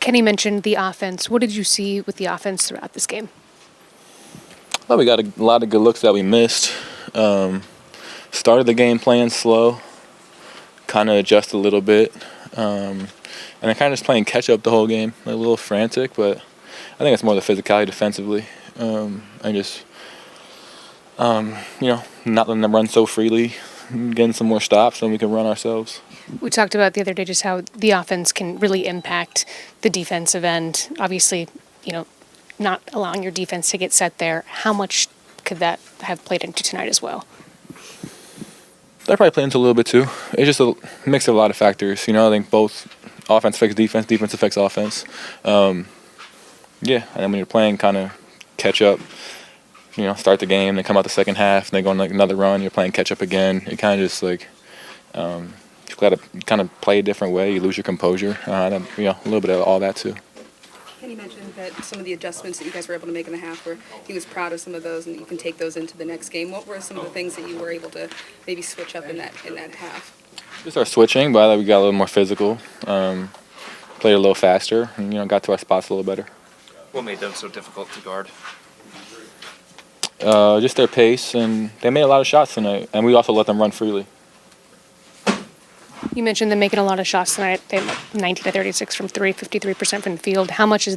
Kenny mentioned the offense. What did you see with the offense throughout this game? Well, we got a lot of good looks that we missed. Started the game playing slow, kind of adjust a little bit, and then kind of just playing catch up the whole game, a little frantic, but I think it's more the physicality defensively, and just not letting them run so freely, getting some more stops so we can run ourselves. We talked about the other day just how the offense can really impact the defensive end. Obviously, not allowing your defense to get set there. How much could that have played into tonight as well? That probably played into a little bit too. It's just a mix of a lot of factors. I think both offense affects defense, defense affects offense. And then when you're playing kind of catch up, start the game, then come out the second half, and then go on another run, you're playing catch up again. It kind of just you've got to kind of play a different way. You lose your composure. A little bit of all that too. And you mentioned that some of the adjustments that you guys were able to make in the half, where he was proud of some of those, and you can take those into the next game. What were some of the things that you were able to maybe switch up in that half? Just our switching, but I thought we got a little more physical, played a little faster, and got to our spots a little better. What made them so difficult to guard? Just their pace, and they made a lot of shots tonight, and we also let them run freely. You mentioned them making a lot of shots tonight. They had 19 to 36 from three, 53% from the field. How much is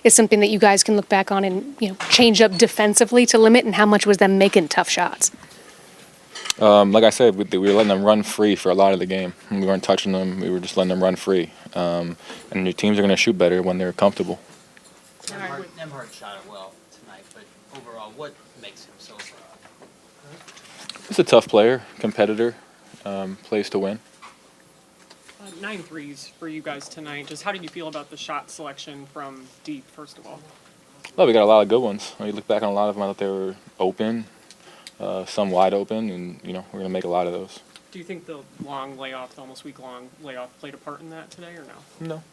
something that you guys can look back on and change up defensively to limit, and how much was them making tough shots? Like I said, we were letting them run free for a lot of the game. We weren't touching them. We were just letting them run free. And your teams are going to shoot better when they're comfortable. Nembhard shot it well tonight, but overall, what makes him so good? He's a tough player, competitor, plays to win. 9 threes for you guys tonight. Just how did you feel about the shot selection from deep, first of all? Well, we got a lot of good ones. When you look back on a lot of them, I thought they were open, some wide open, and we're going to make a lot of those. Do you think the long layoff, the almost week-long layoff, played a part in that today, or no? No.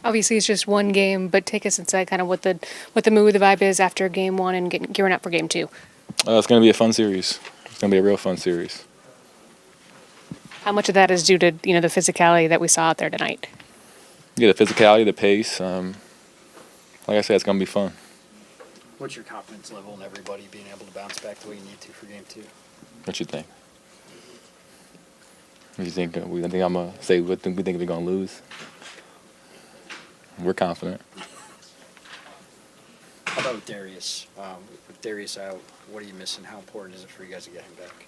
Obviously, it's just one game, but take us inside kind of what the mood, the vibe is after game one and gearing up for game two. It's going to be a fun series. It's going to be a real fun series. How much of that is due to the physicality that we saw out there tonight? Yeah, the physicality, the pace. Like I said, it's going to be fun. What's your confidence level in everybody being able to bounce back the way you need to for game two? What you think? You think I'm gonna say we think we're gonna lose? We're confident. How about with Darius? With Darius out, what are you missing? How important is it for you guys to get him back?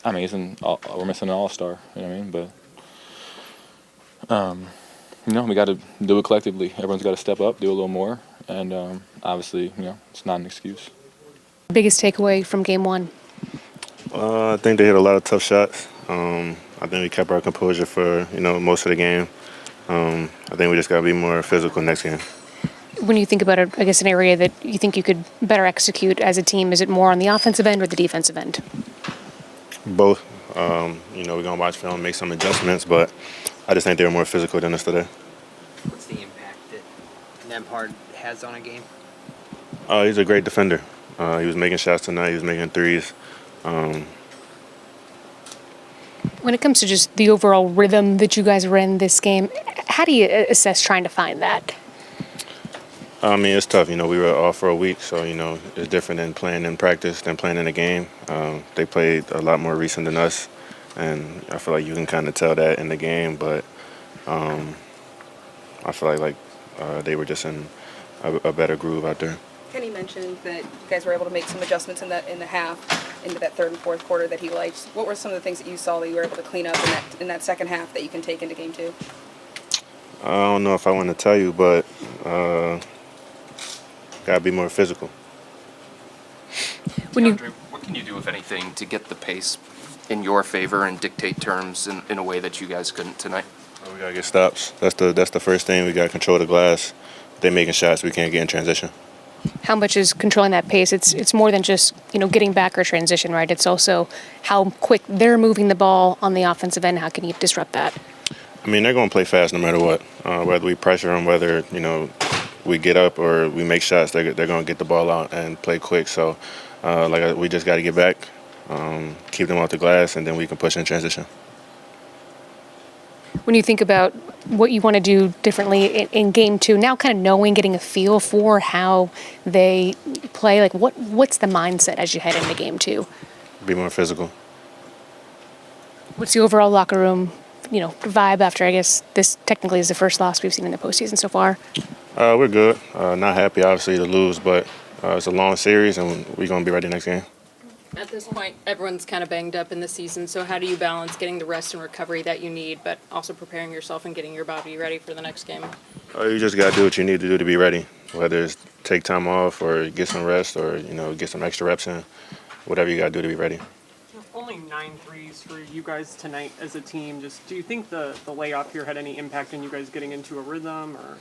I mean, we're missing an all-star. You know what I mean? But we got to do it collectively. Everyone's got to step up, do a little more, and obviously, it's not an excuse. Biggest takeaway from game one? I think they hit a lot of tough shots. I think we kept our composure for most of the game. I think we just got to be more physical next game. When you think about it, I guess an area that you think you could better execute as a team, is it more on the offensive end or the defensive end? Both. We're gonna watch film, make some adjustments, but I just think they were more physical than us today. What's the impact that Nembhard has on a game? He's a great defender. He was making shots tonight. He was making threes. When it comes to just the overall rhythm that you guys were in this game, how do you assess trying to find that? I mean, it's tough. We were off for a week, so, it's different than playing in practice than playing in a game. They played a lot more recent than us, and I feel like you can kind of tell that in the game, but I feel like they were just in a better groove out there. Kenny mentioned that you guys were able to make some adjustments in the half, into that third and fourth quarter that he liked. What were some of the things that you saw that you were able to clean up in that second half that you can take into game two? I don't know if I want to tell you, but gotta be more physical. DeAndre, what can you do, if anything, to get the pace in your favor and dictate terms in a way that you guys couldn't tonight? We gotta get stops. That's the first thing. We gotta control the glass. If they're making shots, we can't get in transition. How much is controlling that pace? It's more than just getting back or transition, right? It's also how quick they're moving the ball on the offensive end. How can you disrupt that? I mean, they're going to play fast no matter what. Whether we pressure them, whether we get up or we make shots, they're going to get the ball out and play quick. So, we just got to get back, keep them off the glass, and then we can push in transition. When you think about what you want to do differently in game two, now kind of knowing, getting a feel for how they play, like what's the mindset as you head into game two? Be more physical. What's the overall locker room, vibe after, I guess, this technically is the first loss we've seen in the postseason so far? We're good. Not happy, obviously, to lose, but it's a long series, and we're going to be ready next game. At this point, everyone's kind of banged up in the season, so how do you balance getting the rest and recovery that you need, but also preparing yourself and getting your body ready for the next game? You just got to do what you need to do to be ready, whether it's take time off or get some rest or, get some extra reps in, whatever you got to do to be ready. Only 9 threes for you guys tonight as a team. Just do you think the layoff here had any impact on you guys getting into a rhythm, or?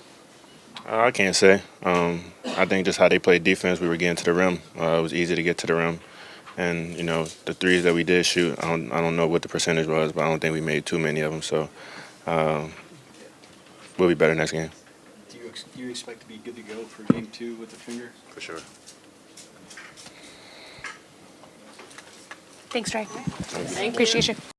I can't say. I think just how they played defense, we were getting to the rim. It was easy to get to the rim. And, the threes that we did shoot, I don't know what the percentage was, but I don't think we made too many of them. So we'll be better next game. Do you expect to be good to go for game 2 with the finger? For sure. Thanks, Trey. Thank you. Appreciate you.